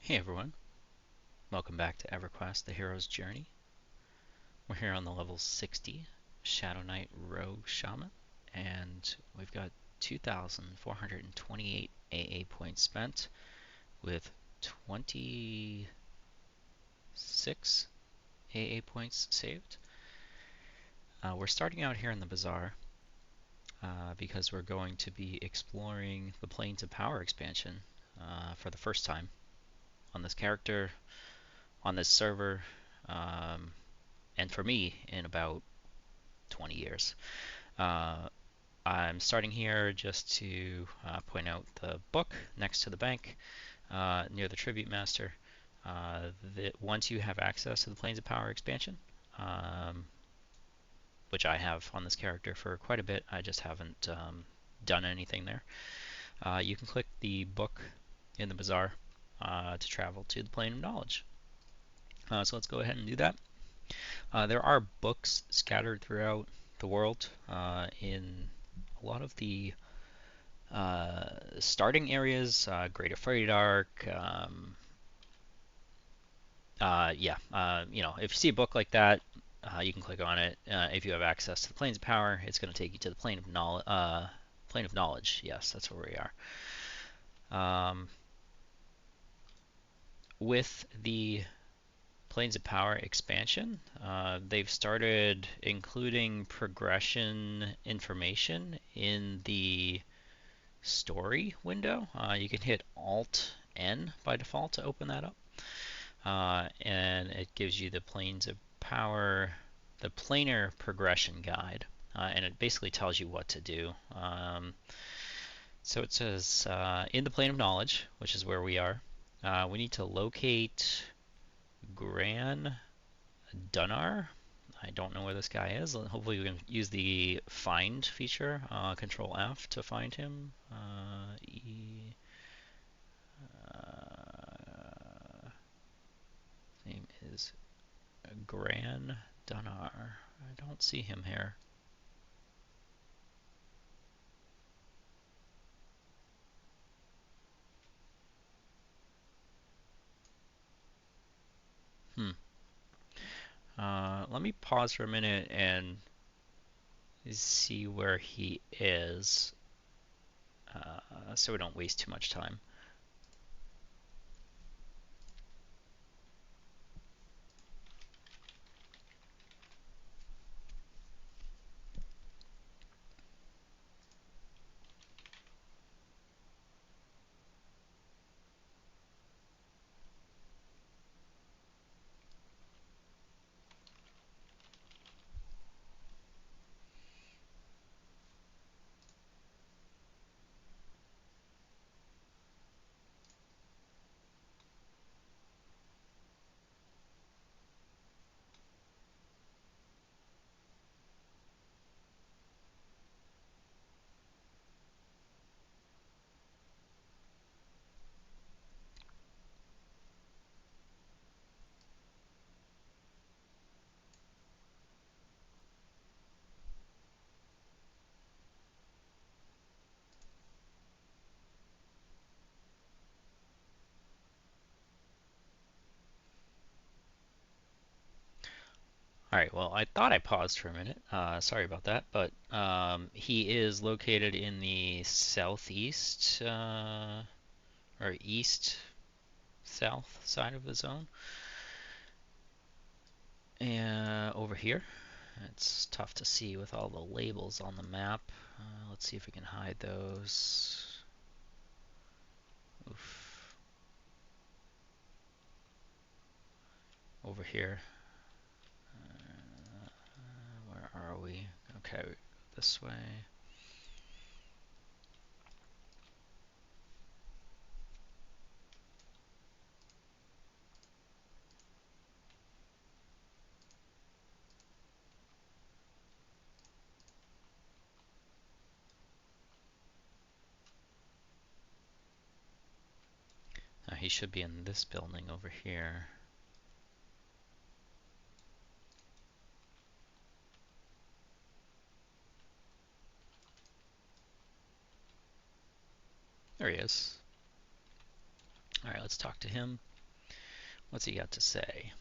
Hey everyone, welcome back to EverQuest, the hero's journey. We're here on the level 60 Shadowknight ROG Shaman, and we've got 2,428 AA points spent with 26 AA points saved. We're starting out here in the bazaar because we're going to be exploring the Planes of Power expansion for the first time on this character, on this server, and for me in about 20 years. Uh, I'm starting here just to point out the book next to the bank near the Tribute Master. That once you have access to the Planes of Power expansion, um, which I have on this character for quite a bit, I just haven't done anything there. You can click the book in the bazaar to travel to the Plane of Knowledge. So let's go ahead and do that. There are books scattered throughout the world in a lot of the starting areas, Great Afraidark. If you see a book like that, you can click on it. If you have access to the Planes of Power, it's going to take you to the Plane of Knowledge. Plane of Knowledge. Yes, that's where we are. With the Planes of Power expansion, they've started including progression information in the story window. You can hit Alt N by default to open that up. And it gives you the Planes of Power, the planar progression guide, and it basically tells you what to do. So it says in the Plane of Knowledge, which is where we are, we need to locate Gran Dunnar. I don't know where this guy is. Hopefully we can use the find feature, Control F to find him. Name is Gran Dunnar. I don't see him here. Let me pause for a minute and see where he is, so we don't waste too much time. All right, well, I thought I paused for a minute. Sorry about that, but he is located in the southeast or east south side of the zone. And over here, it's tough to see with all the labels on the map. Let's see if we can hide those. Oof. Over here. Where are we? Okay, we go this way. Now he should be in this building over here. There he is. Alright, let's talk to him. What's he got to say?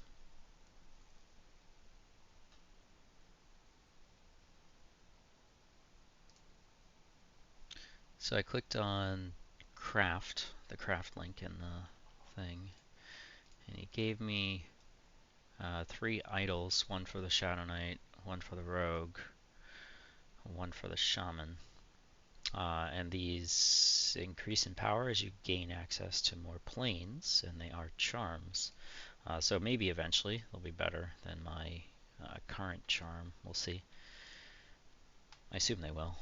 So I clicked on craft, the craft link in the thing, and he gave me 3 idols, one for the Shadowknight, one for the Rogue, one for the Shaman. And these increase in power as you gain access to more planes, and they are charms. So maybe eventually they'll be better than my current charm. We'll see. I assume they will.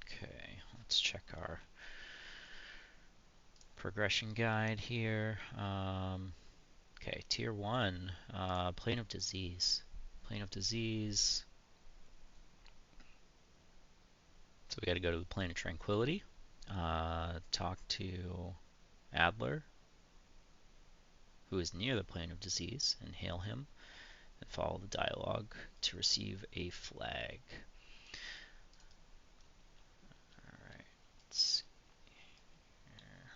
Okay, let's check our progression guide here. Okay, tier 1, plane of disease. Plane of disease. So we got to go to the plane of tranquility. Talk to Adler, who is near the plane of disease, and hail him, and follow the dialogue to receive a flag. Alright, let's see here.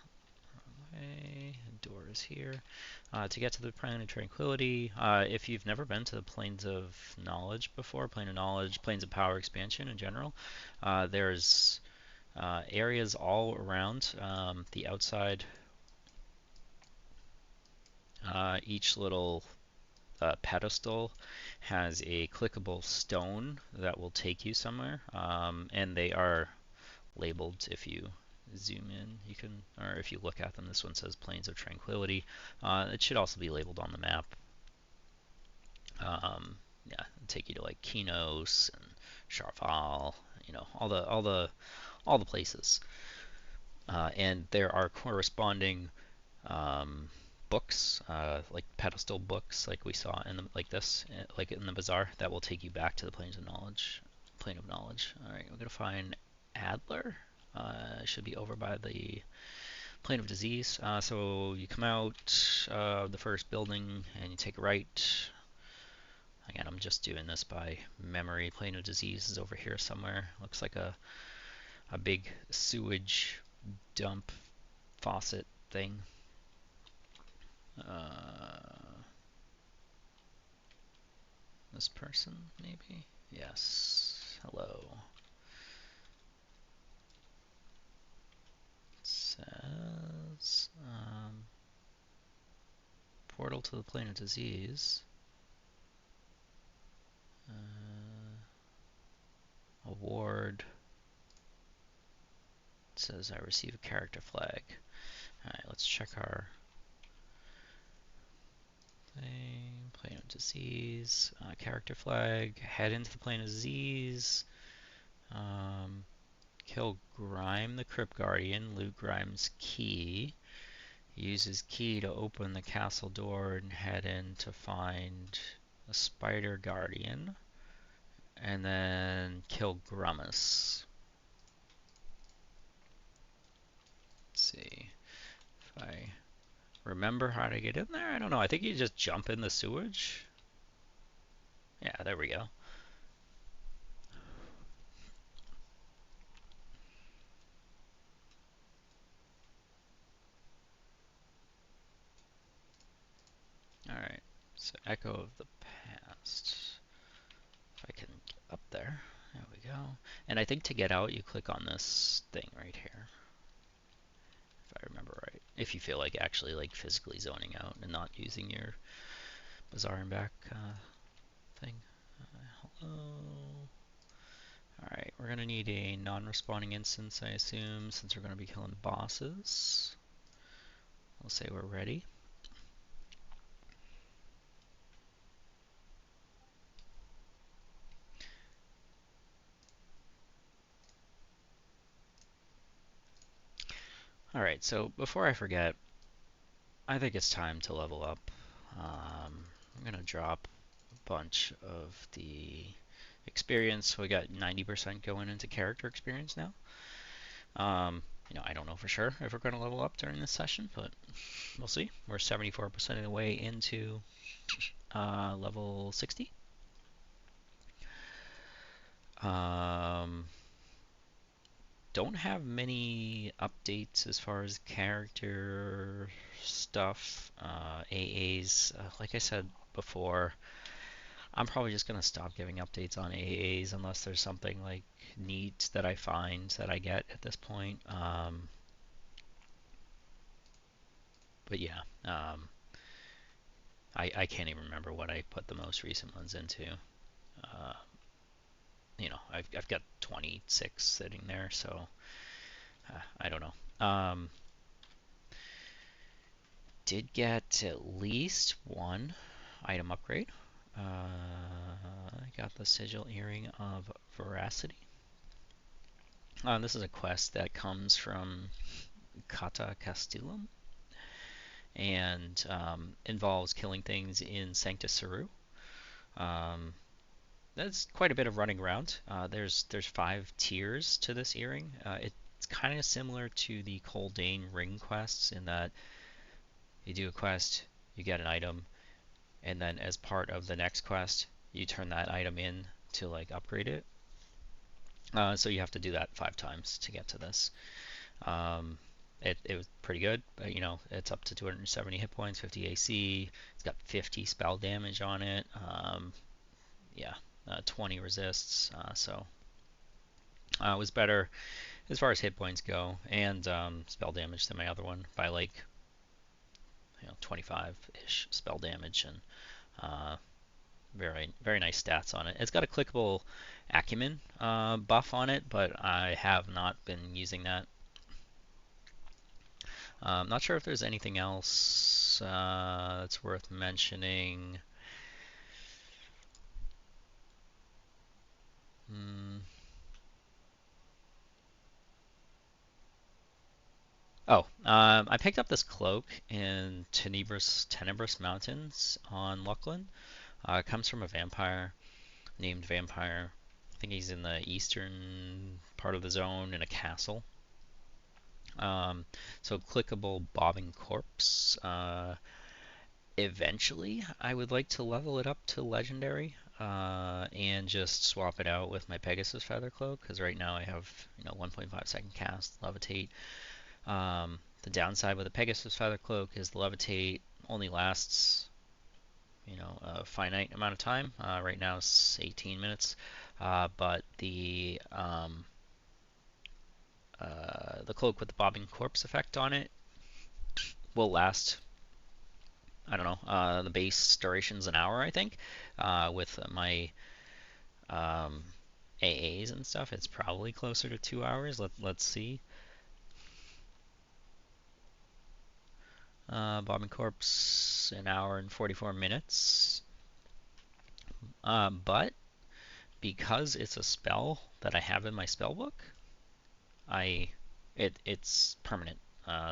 Wrong way. The door is here. To get to the plane of tranquility, if you've never been to the planes of knowledge before, plane of knowledge, planes of power expansion in general, there's areas all around the outside. Each little pedestal has a clickable stone that will take you somewhere, and they are labeled. If you zoom in, you can, or if you look at them, this one says Plains of Tranquility. It should also be labeled on the map. Yeah, take you to like Kinos and Charval, you know, all the places. And there are corresponding books, like pedestal books, like we saw in the, like this, like in the bazaar, that will take you back to the planes of knowledge, plane of knowledge. All right, we're gonna find Adler. Should be over by the plane of disease. So you come out the first building and you take a right. Again, I'm just doing this by memory. Plane of disease is over here somewhere. Looks like a big sewage dump faucet thing. This person, maybe? Yes. Hello. It says portal to the plane of disease. Award. It says I receive a character flag. Alright, let's check our thing. Plane of disease. Character flag. Head into the plane of disease. Kill Grime the Crypt Guardian. Loot Grime's key. Use his key to open the castle door and head in to find the Spider Guardian. And then kill Grummus. Let's see if I remember how to get in there. I don't know. I think you just jump in the sewage. Yeah, there we go. Alright, so Echo of the Past. If I can get up there. There we go. And I think to get out, you click on this thing right here. If I remember right. If you feel like actually like physically zoning out and not using your bazaar and back thing. Hello. Alright, we're going to need a non-responding instance, I assume, since we're going to be killing bosses. We'll say we're ready. Alright, so before I forget, I think it's time to level up. I'm going to drop a bunch of the experience. We got 90% going into character experience now. You know, I don't know for sure if we're going to level up during this session, but we'll see. We're 74% of the way into level 60. don't have many updates as far as character stuff. AAs, like I said before, I'm probably just gonna stop giving updates on AAs unless there's something like neat that I find that I get at this point. But yeah, I can't even remember what I put the most recent ones into. Uh, I've got 26 sitting there, so I don't know. Did get at least one item upgrade. I got the sigil earring of veracity. This is a quest that comes from Kata Castellum and involves killing things in Sanctus Saru. Um, that's quite a bit of running around. There's 5 tiers to this earring. It's kind of similar to the Coldane ring quests in that you do a quest, you get an item, and then as part of the next quest, you turn that item in to like upgrade it. So you have to do that 5 times to get to this. Um, it was pretty good, but it's up to 270 hit points, 50 AC. It's got 50 spell damage on it. Yeah, 20 resists. So it was better as far as hit points go and spell damage than my other one by like 25-ish spell damage and very very nice stats on it. It's got a clickable acumen buff on it, but I have not been using that. I'm not sure if there's anything else that's worth mentioning. Hmm. Oh, I picked up this cloak in Tenebrous Mountains on Luckland. It comes from a vampire named Vampire. I think he's in the eastern part of the zone in a castle. Um, so clickable bobbing corpse. Eventually, I would like to level it up to legendary and just swap it out with my Pegasus Feather Cloak because right now I have 1.5 second cast, levitate. The downside with the Pegasus Feather Cloak is the levitate only lasts a finite amount of time. Right now it's 18 minutes, but the cloak with the bobbing corpse effect on it will last. I don't know. The base duration's an hour, I think. With my um, AAs and stuff, it's probably closer to 2 hours. Let's see. Bobbing corpse, an hour and 44 minutes. But because it's a spell that I have in my spell book, it's permanent,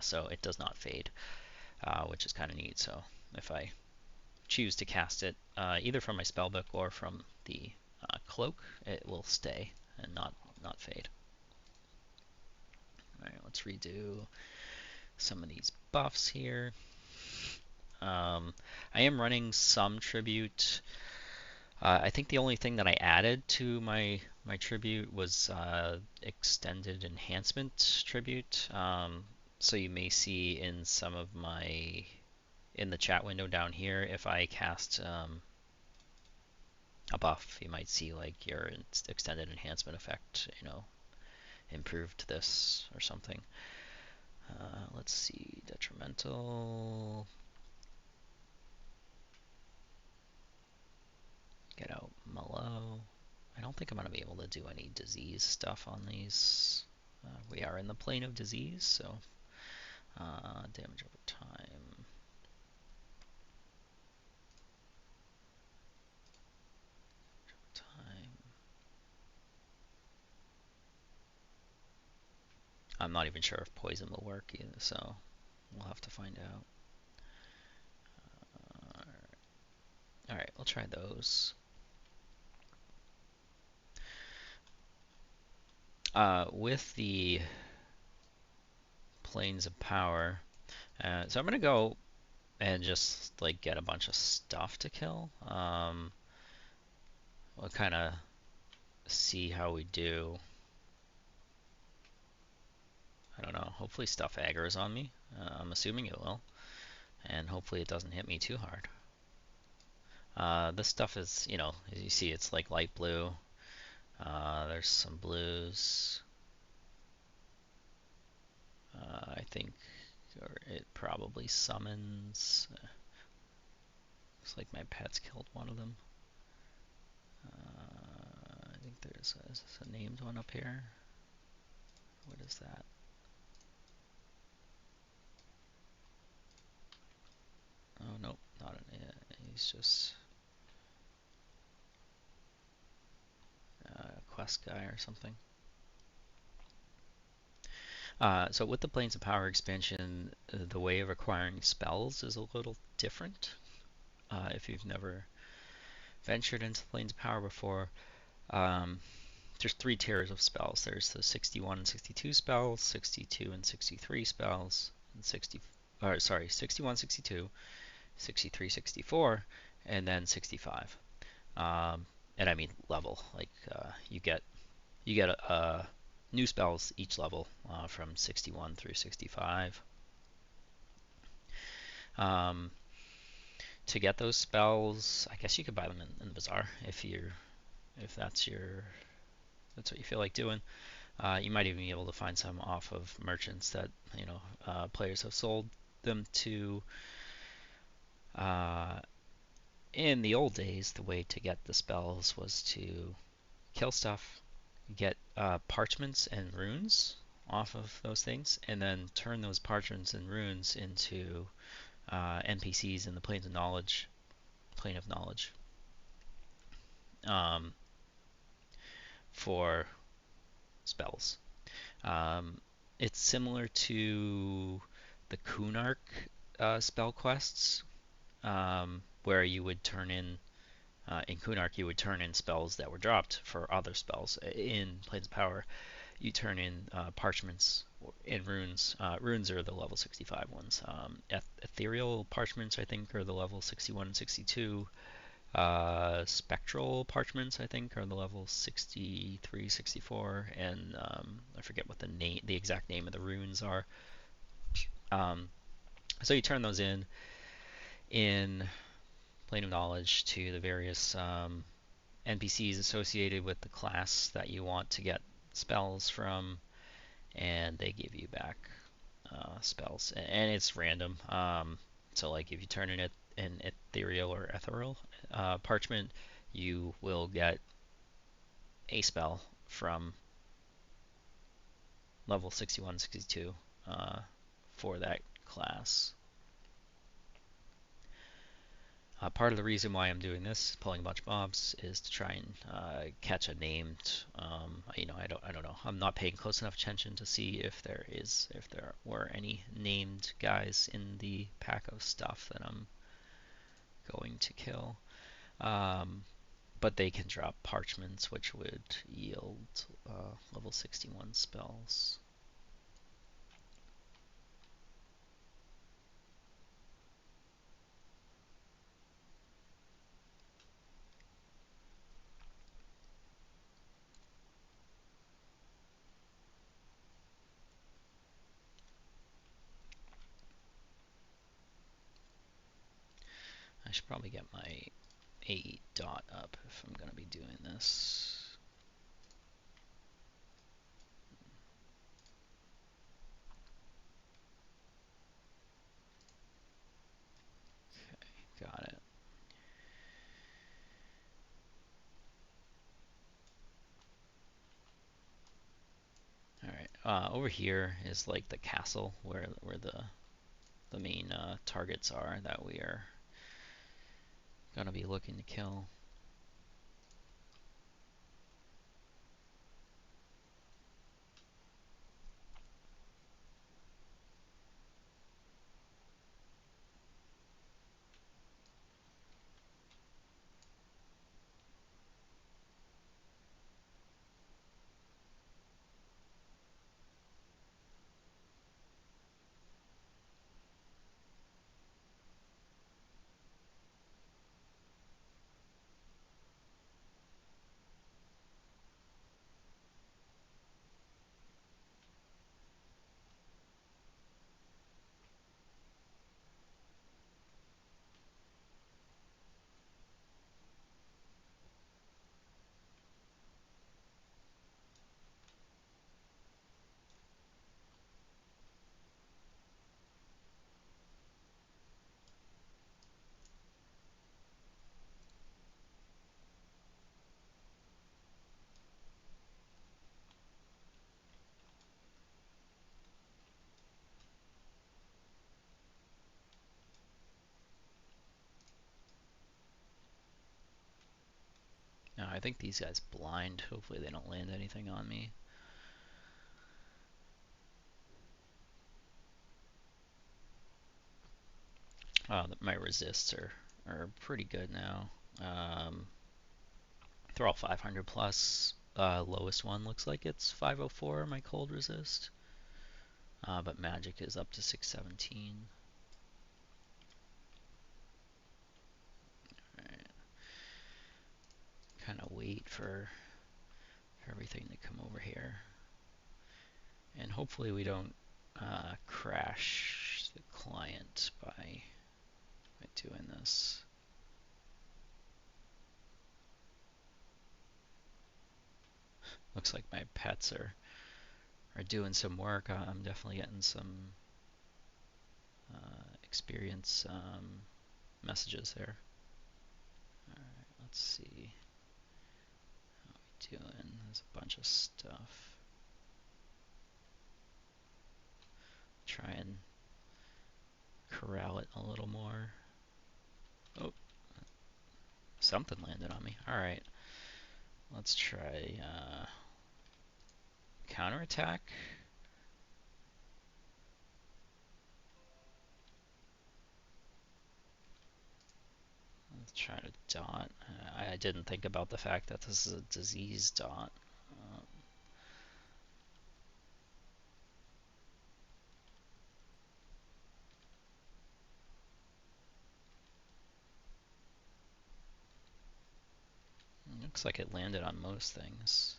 so it does not fade, which is kind of neat. So if I choose to cast it either from my spellbook or from the cloak, it will stay and not fade. All right, let's redo some of these buffs here. I am running some tribute. I think the only thing that I added to my tribute was extended enhancement tribute. So you may see in some of in the chat window down here, if I cast a buff, you might see like your extended enhancement effect, improved this or something. Let's see, detrimental. Get out Mallow. I don't think I'm going to be able to do any disease stuff on these. We are in the plane of disease, so damage over time. I'm not even sure if poison will work either, so we'll have to find out. Alright, we'll try those. With the planes of power, so I'm gonna go and just like get a bunch of stuff to kill. We'll kind of see how we do. hopefully stuff aggro's on me. I'm assuming it will. And hopefully it doesn't hit me too hard. This stuff is, as you see, it's like light blue. There's some blues. I think it probably summons. Looks like my pet's killed one of them. I think there's a named one up here. What is that? Oh, nope, not an. He's just a quest guy or something. So with the Planes of Power expansion, the way of acquiring spells is a little different. If you've never ventured into Planes of Power before, there's 3 tiers of spells. There's the 61 and 62 spells, 62 and 63 spells, and 61, 62, 63, 64, and then 65. And I mean level. Like you get new spells each level from 61 through 65. To get those spells, I guess you could buy them in the bazaar if that's what you feel like doing. You might even be able to find some off of merchants that players have sold them to. In the old days, the way to get the spells was to kill stuff, get parchments and runes off of those things, and then turn those parchments and runes into NPCs in the plane of knowledge, um, for spells. It's similar to the Kunark spell quests, where you would turn in Kunark, you would turn in spells that were dropped for other spells. In Planes of Power, you turn in parchments and runes. Runes are the level 65 ones. Ethereal parchments, I think, are the level 61 and 62. Spectral parchments, I think, are the level 63, 64, and I forget what the exact name of the runes are. So you turn those in Plane of Knowledge to the various NPCs associated with the class that you want to get spells from, and they give you back spells, and it's random. So like if you turn in an ethereal parchment, you will get a spell from level 61, 62 for that class. Part of the reason why I'm doing this, pulling a bunch of mobs, is to try and catch a named. I don't know. I'm not paying close enough attention to see if there were any named guys in the pack of stuff that I'm going to kill. But they can drop parchments, which would yield level 61 spells. I should probably get my AE dot up if I'm going to be doing this. Okay, got it. Alright, over here is like the castle where the main targets are that we are going to be looking to kill. I think these guys blind. Hopefully they don't land anything on me. My resists are pretty good now. They're all 500 plus. Lowest one looks like it's 504, my cold resist. But magic is up to 617. Alright. Kind of wait for everything to come over here. And hopefully we don't crash the client by doing this. Looks like my pets are doing some work. I'm definitely getting some experience messages there. Alright, let's see how we doing. There's a bunch of stuff. Try and corral it a little more. Oh, something landed on me. Alright, let's try counterattack. Let's try to dot. I didn't think about the fact that this is a disease dot. Looks like it landed on most things.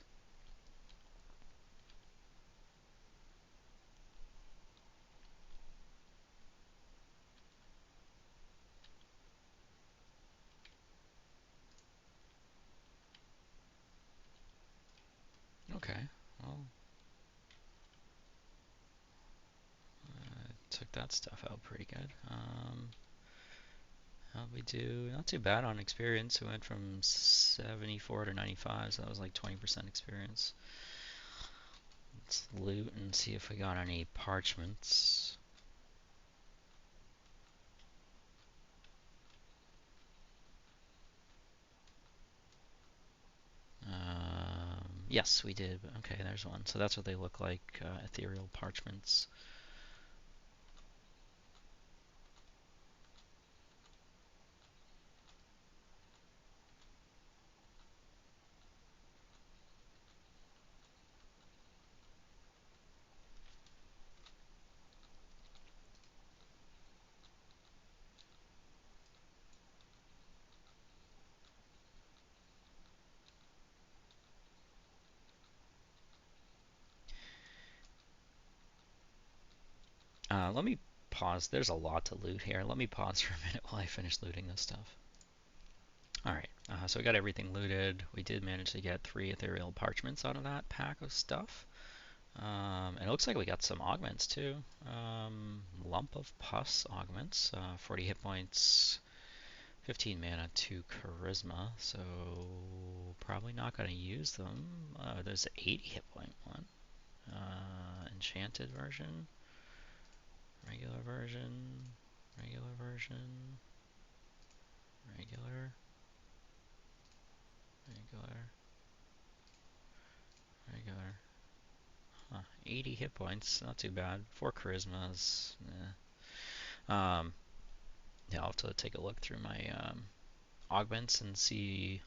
Okay, well, took that stuff out pretty good. How'd we do? Not too bad on experience. We went from 74 to 95, so that was like 20% experience. Let's loot and see if we got any parchments. Yes, we did. Okay, there's one. So that's what they look like, ethereal parchments. Let me pause. There's a lot to loot here. Let me pause for a minute while I finish looting this stuff. Alright, so we got everything looted. We did manage to get 3 ethereal parchments out of that pack of stuff. And it looks like we got some augments too. Lump of pus augments, 40 hit points, 15 mana, 2 charisma. So probably not going to use them. There's an 80 hit point one. Enchanted version, regular version, regular version, regular, regular, regular. 80 hit points, not too bad. 4 charismas. Yeah, I'll have to take a look through my augments and see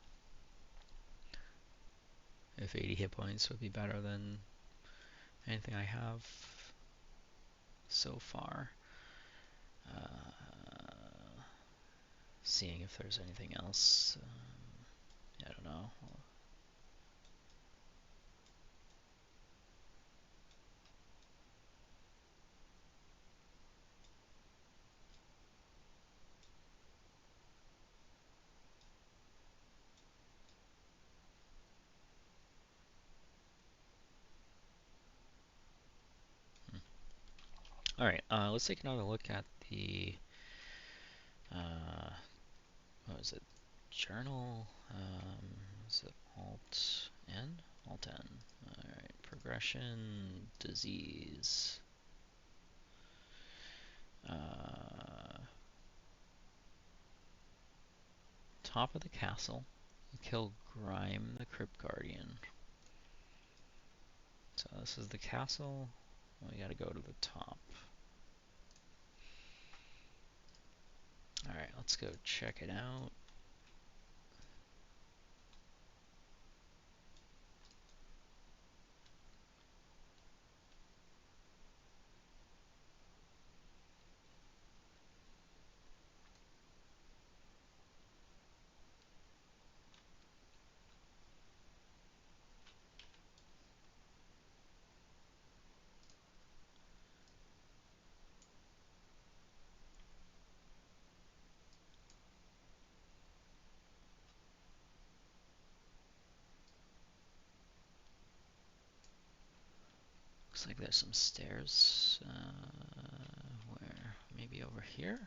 if 80 hit points would be better than anything I have so far. Seeing if there's anything else. Yeah, I don't know. Alright, let's take another look at the, what was it, journal, is it Alt N? Alt N. Alright, progression, disease. Top of the castle. Kill Grime the Crypt Guardian. So this is the castle. We gotta go to the top. Alright, let's go check it out. Looks like there's some stairs. Where? Maybe over here?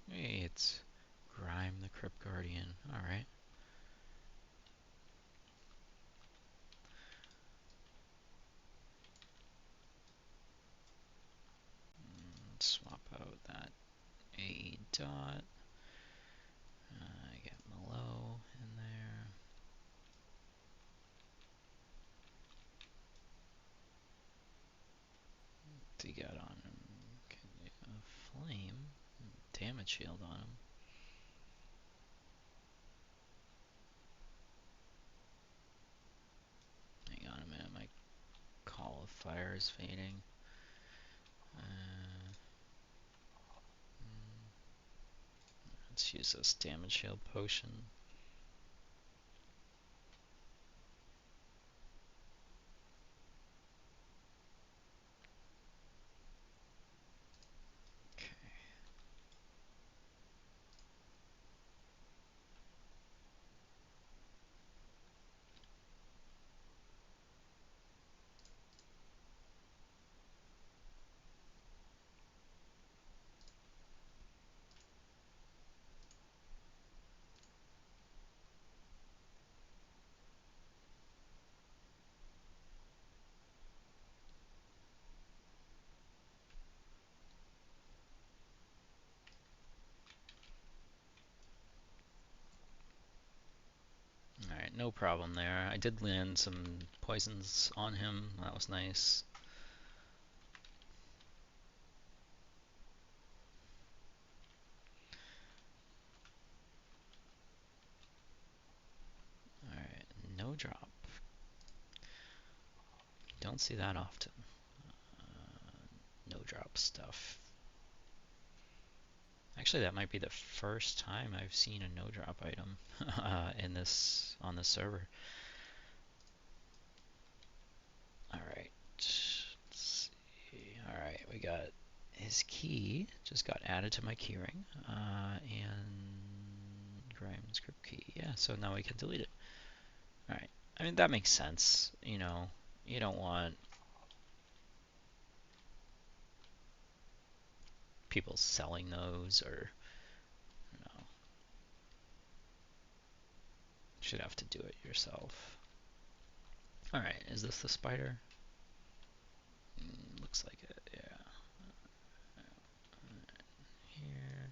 Hey, it's Grime the Crypt Guardian. Alright. Swap out that A dot. Get Malo in there. What's he got on him? A flame. Damage shield on him. Hang on a minute, my Call of Fire is fading. Let's use this damage shield potion. Okay. Alright, no problem there. I did land some poisons on him. That was nice. Alright, no drop. Don't see that often. No drop stuff. Actually, that might be the first time I've seen a no drop item on this server. Alright. Let's see. Alright, we got his key just got added to my keyring. And Grime's crypt key. Yeah, so now we can delete it. Alright. I mean, that makes sense. You know, you don't want people selling those, or you know, should have to do it yourself. Alright, is this the spider? Looks like it, yeah. Here.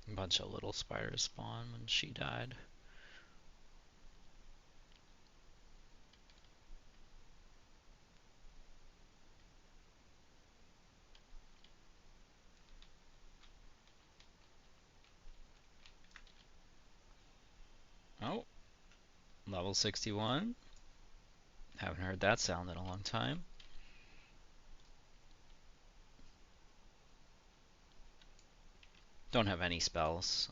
A bunch of little spiders spawned when she died. Oh, 61. Haven't heard that sound in a long time. Don't have any spells.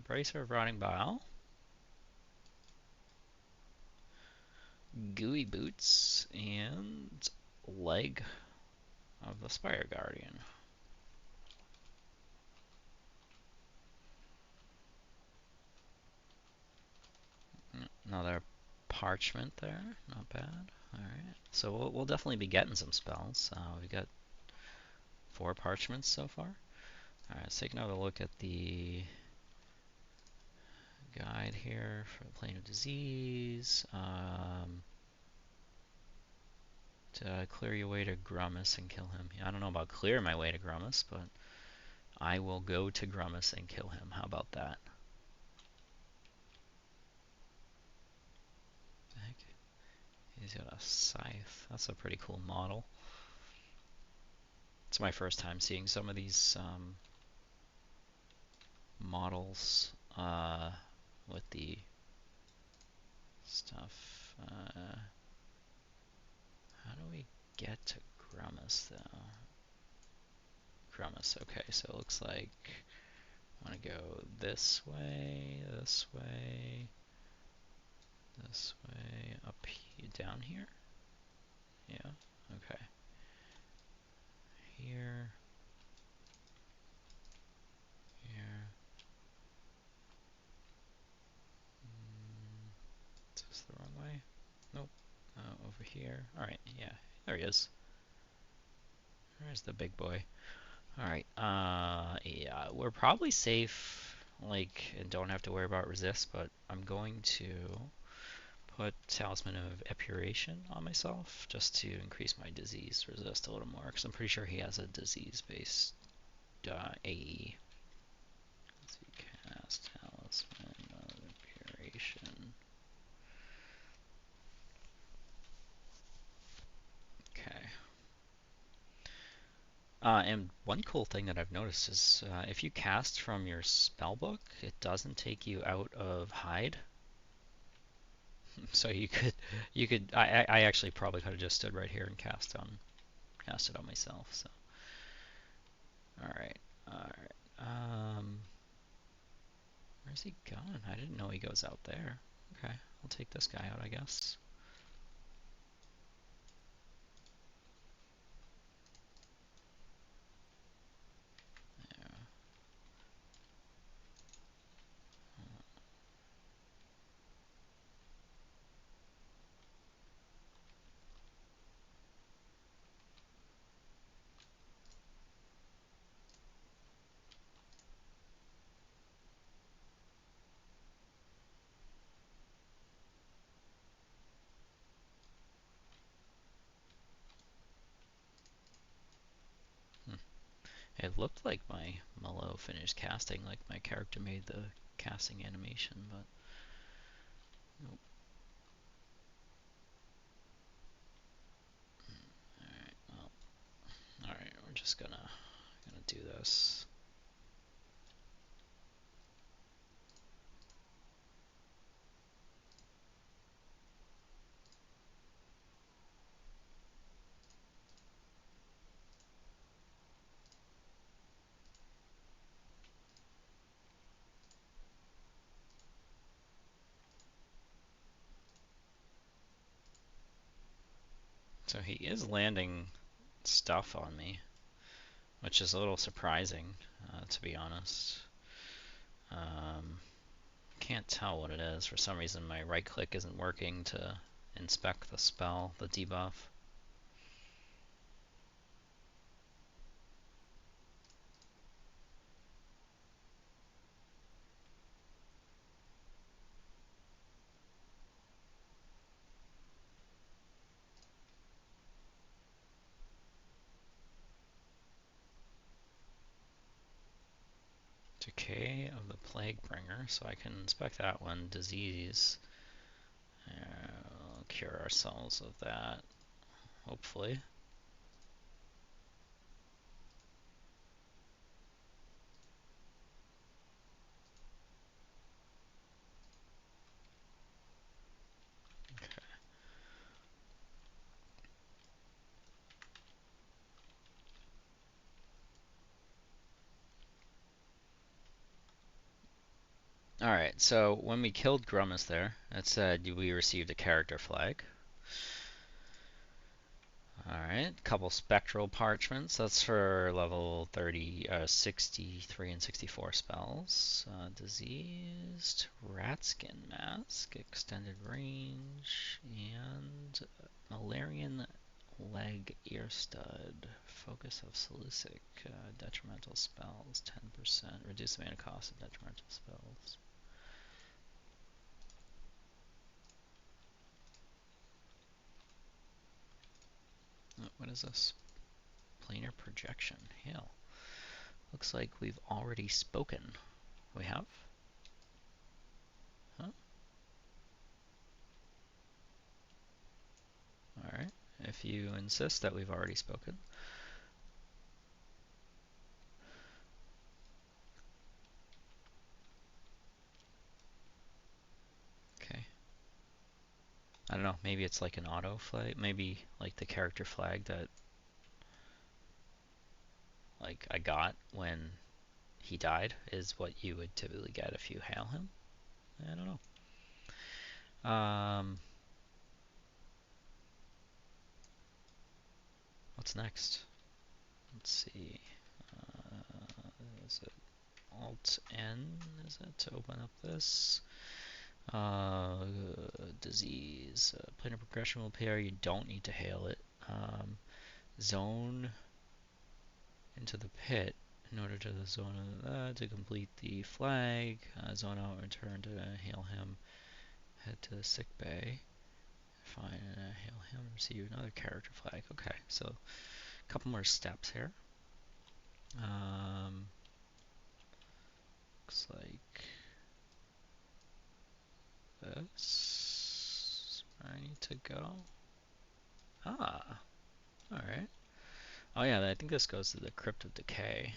Bracer of Rotting Bile. Gooey Boots. And Leg of the Spire Guardian. Another parchment there. Not bad. Alright. So we'll definitely be getting some spells. We've got 4 parchments so far. Alright, let's take another look at the guide here for the Plane of Disease. To clear your way to Grummus and kill him. I don't know about clear my way to Grummus, but I will go to Grummus and kill him. How about that? What the heck? He's got a scythe. That's a pretty cool model. It's my first time seeing some of these models with the stuff. How do we get to Grummus though? Grummus, okay, so it looks like I want to go this way, this way, this way, up here, down here? Yeah, okay. Here, here. Is this the wrong way? Nope. Over here. Alright, yeah, there he is. There's the big boy. Alright, yeah, we're probably safe, like, and don't have to worry about resist, but I'm going to put Talisman of Epuration on myself, just to increase my disease resist a little more, because I'm pretty sure he has a disease-based AE. Let's see, cast Talisman of Epuration. Okay. And one cool thing that I've noticed is if you cast from your spellbook, it doesn't take you out of hide. So I actually probably could have just stood right here and cast it on myself. So, all right. Where's he going? I didn't know he goes out there. Okay, I'll take this guy out, I guess. Yeah. It looked like my Mallow finished casting, like my character made the casting animation, but nope. Alright, well, alright, we're just gonna do this. So he is landing stuff on me, which is a little surprising, to be honest. Can't tell what it is. For some reason my right click isn't working to inspect the spell, the debuff. Decay of the Plague Bringer, so I can inspect that one. Disease. We'll cure ourselves of that, hopefully. Alright, so when we killed Grummus there, it said we received a character flag. Alright, couple spectral parchments. That's for level 30, 63 and 64 spells. Diseased, rat skin mask, extended range, and Malarian leg ear stud. Focus of Seleucic, detrimental spells, 10%. Reduce the mana cost of detrimental spells. What is this? Planar projection. Hell. Looks like we've already spoken. We have? Huh? Alright. If you insist that we've already spoken. Okay. I don't know, maybe it's like an auto flag. Maybe like the character flag that like I got when he died is what you would typically get if you hail him. I don't know. What's next? Let's see. Is it Alt N? Is it to open up this? Disease. Planar progression will appear. You don't need to hail it. Zone into the pit in order to the zone to complete the flag. Zone out, return to hail him. Head to the sick bay. Find hail him. Receive another character flag. Okay, so a couple more steps here. Looks like this. Where I need to go. Ah, all right. Oh yeah, I think this goes to the Crypt of Decay.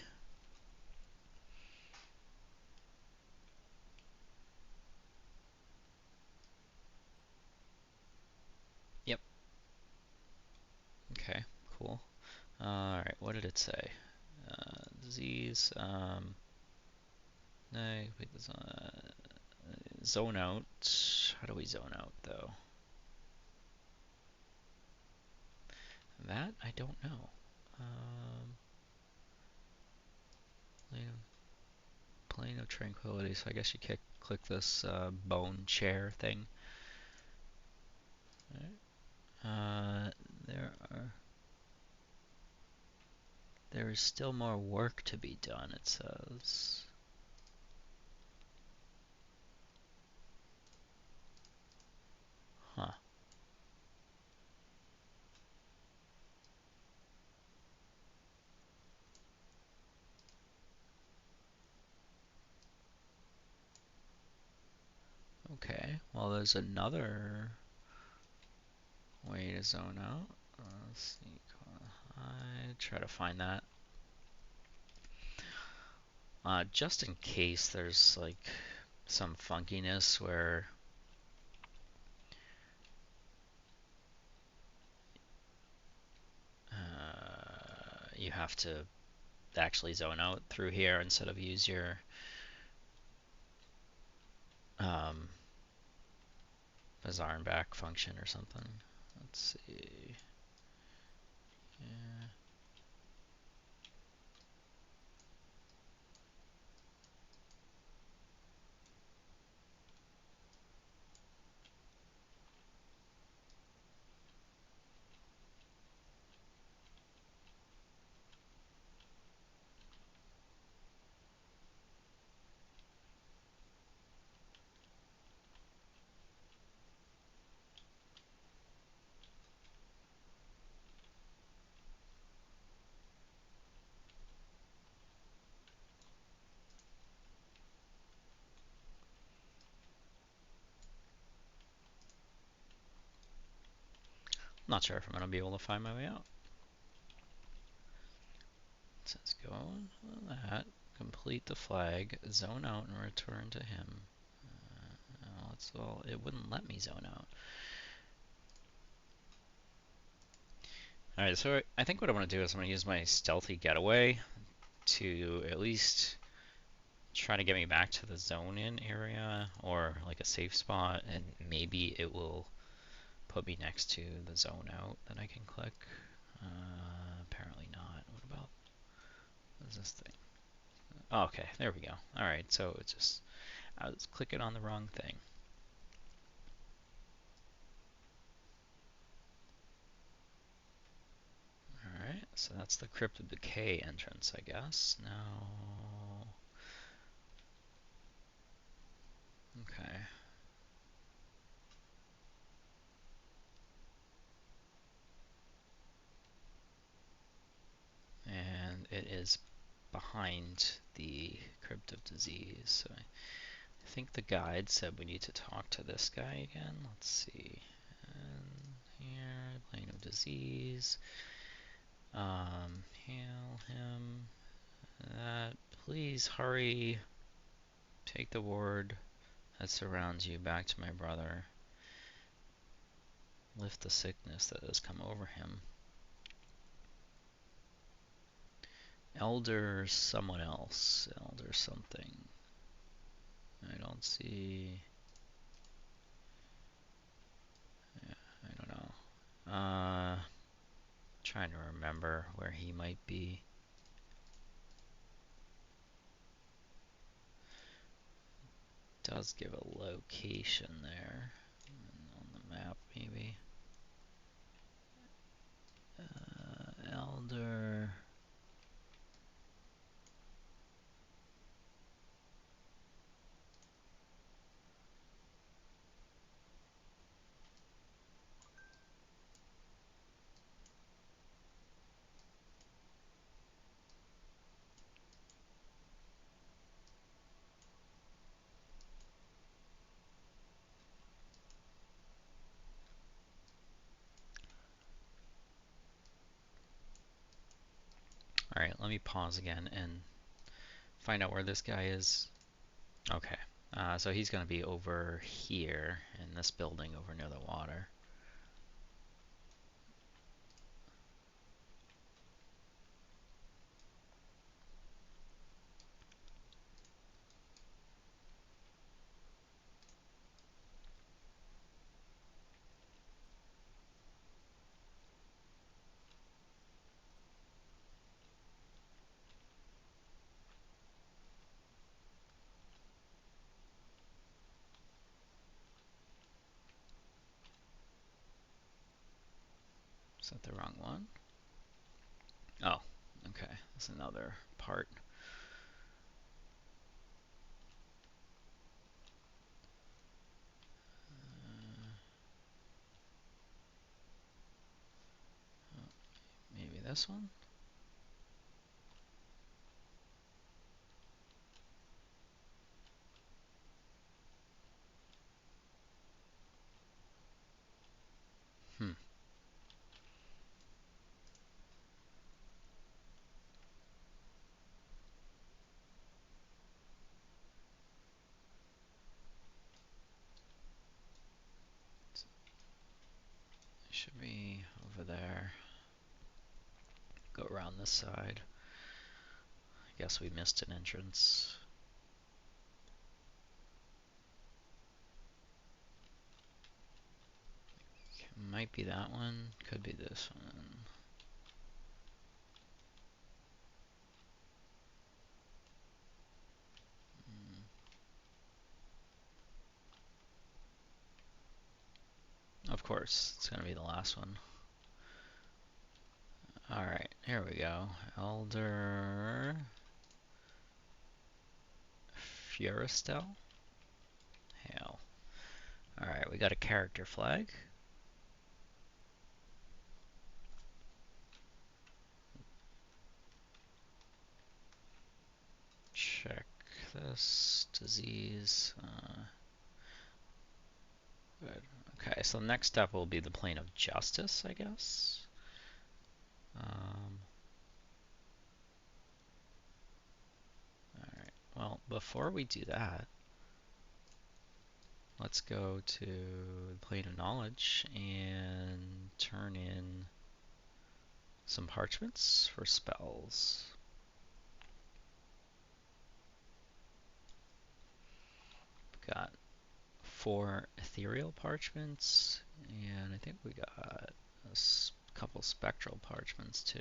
Yep. Okay, cool. Alright, what did it say? Disease, no, wait, zone out. How do we zone out, though? That, I don't know. Plane of Tranquility, so I guess you click this bone chair thing. Right. There is still more work to be done, it says. Huh. Okay, well there's another way to zone out. Let's see, I try to find that. Just in case there's like some funkiness where you have to actually zone out through here instead of use your Bazaar and back function or something. Let's see. Yeah. Not sure if I'm going to be able to find my way out. It says go on that, complete the flag, zone out, and return to him. Well, it wouldn't let me zone out. Alright, so I think what I want to do is I'm going to use my stealthy getaway to at least try to get me back to the zone in area or like a safe spot, and maybe it will put me next to the zone out that I can click. Apparently not. What about, what is this thing? Oh, okay, there we go. Alright, so it's just, I was clicking on the wrong thing. Alright, so that's the Crypt of Decay entrance, I guess. Now, okay. And it is behind the Crypt of Disease. So I think the guide said we need to talk to this guy again. Let's see. And here, Plane of Disease. Hail him. That. Please hurry. Take the ward that surrounds you back to my brother. Lift the sickness that has come over him. Elder someone else. Elder something. I don't see. Yeah, I don't know. Trying to remember where he might be. Does give a location there on the map, maybe. Elder. Alright, let me pause again and find out where this guy is. Okay, so he's going to be over here in this building over near the water. Is that the wrong one? Oh, okay, that's another part. Maybe this one? Hmm. Should be over there. Go around this side. I guess we missed an entrance. Might be that one, could be this one. Of course, it's gonna be the last one. Alright, here we go. Elder Fieristel? Hail. Alright, we got a character flag. Check this. Disease. Good. Okay, so the next step will be the plane of justice, I guess. Alright, well, before we do that, let's go to the plane of knowledge and turn in some parchments for spells. got 4 ethereal parchments, and I think we got a couple spectral parchments too.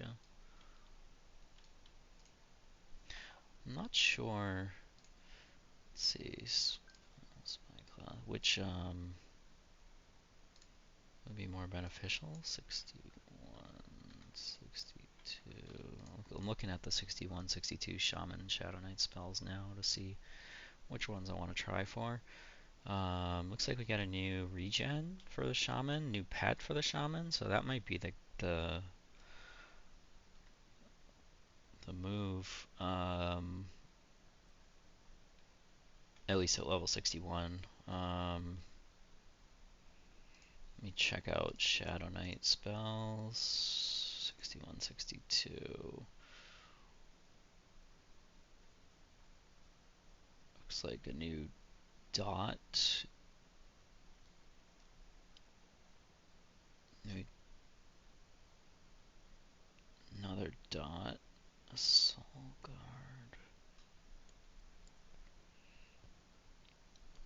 I'm not sure. Let's see. Which would be more beneficial? 61, 62. I'm looking at the 61, 62 Shaman and Shadowknight spells now to see which ones I want to try for. Looks like we got a new regen for the Shaman, new pet for the Shaman, so that might be the move. At least at level 61. Let me check out Shadowknight spells. 61, 62. Looks like a new dot. Another dot. A soul guard.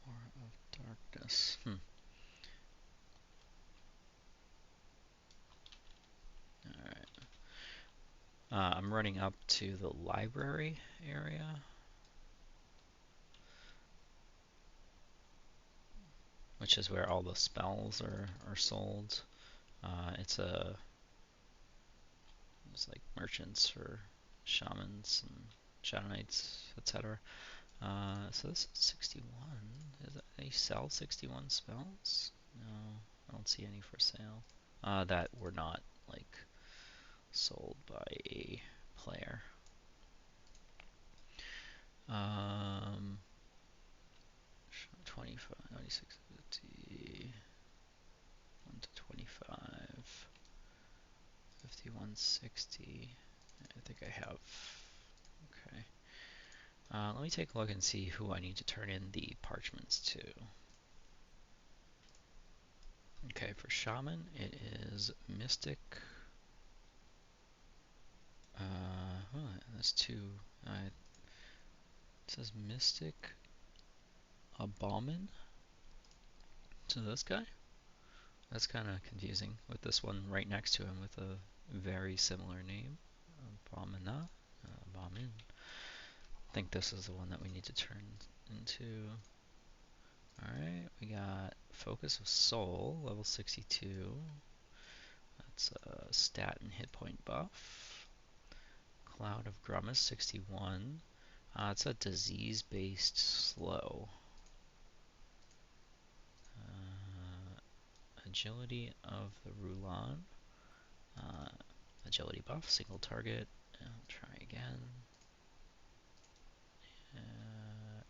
Aura of darkness. Alright. I'm running up to the library area. Which is where all the spells are sold. It's like merchants for shamans and shadow knights, etc. So this is 61. They sell 61 spells? No, I don't see any for sale. That were not like sold by a player. 25, 96, 50, 1 to 25, 51, 60. I think I have. Okay. Let me take a look and see who I need to turn in the parchments to. Okay, for Shaman, it is Mystic. That's 2. It says Mystic Abomin. So this guy? That's kind of confusing with this one right next to him with a very similar name. Abomina. Abomin. I think this is the one that we need to turn into. Alright, we got Focus of Soul, level 62. That's a stat and hit point buff. Cloud of Grummus, 61. It's a disease-based slow. Agility of the Rulon. Agility buff, single target. I'll try again.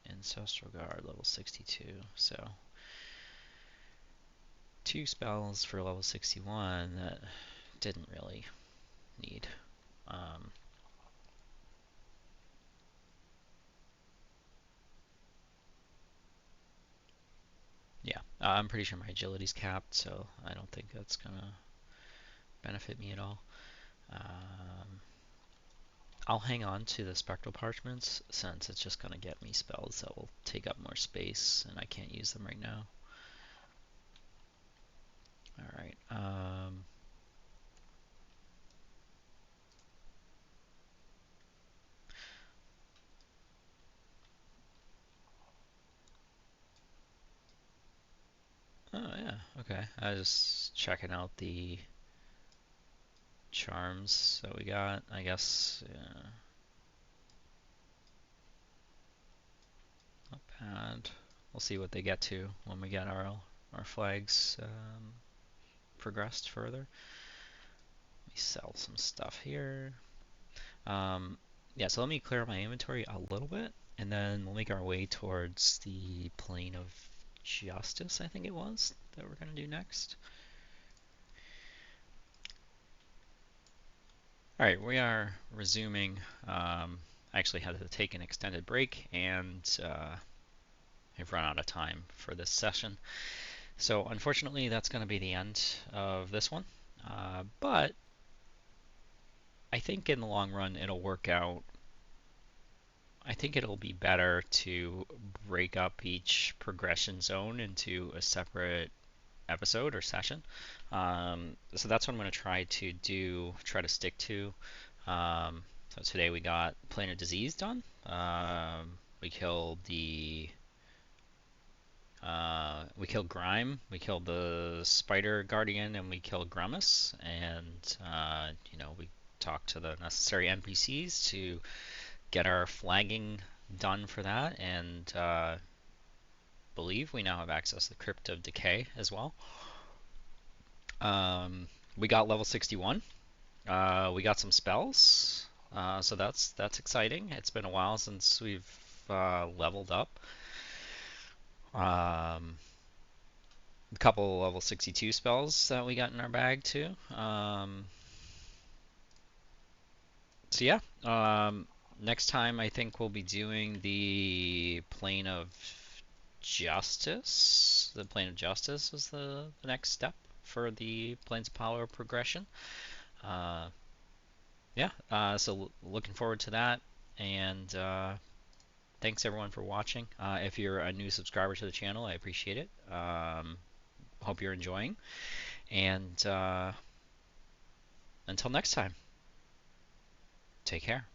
Ancestral Guard, level 62. So, 2 spells for level 61 that didn't really need. Yeah, I'm pretty sure my agility's capped, so I don't think that's gonna benefit me at all. I'll hang on to the spectral parchments since it's just gonna get me spells that will take up more space and I can't use them right now. Alright, oh yeah, okay. I was just checking out the charms that we got, I guess. Yeah. Not bad. We'll see what they get to when we get our flags progressed further. Let me sell some stuff here. Yeah, so let me clear my inventory a little bit, and then we'll make our way towards the plane of justice, I think it was, that we're going to do next. Alright, we are resuming. I actually had to take an extended break, and I've run out of time for this session. So unfortunately, that's going to be the end of this one. But I think in the long run, it'll work out I think it'll be better to break up each progression zone into a separate episode or session. So that's what I'm going to try to stick to. So today we got Plane of Disease done. We killed Grime, we killed the Spider Guardian, and we killed Grumus. And we talked to the necessary NPCs to get our flagging done for that, and believe we now have access to the Crypt of Decay as well. We got level 61. We got some spells, so that's exciting. It's been a while since we've leveled up. A couple level 62 spells that we got in our bag too. So yeah, next time I think we'll be doing the Plane of Justice. The Plane of Justice is the next step for the Planes of Power progression. Uh, yeah, so looking forward to that, and thanks everyone for watching. If you're a new subscriber to the channel, I appreciate it. Hope you're enjoying, and until next time, take care.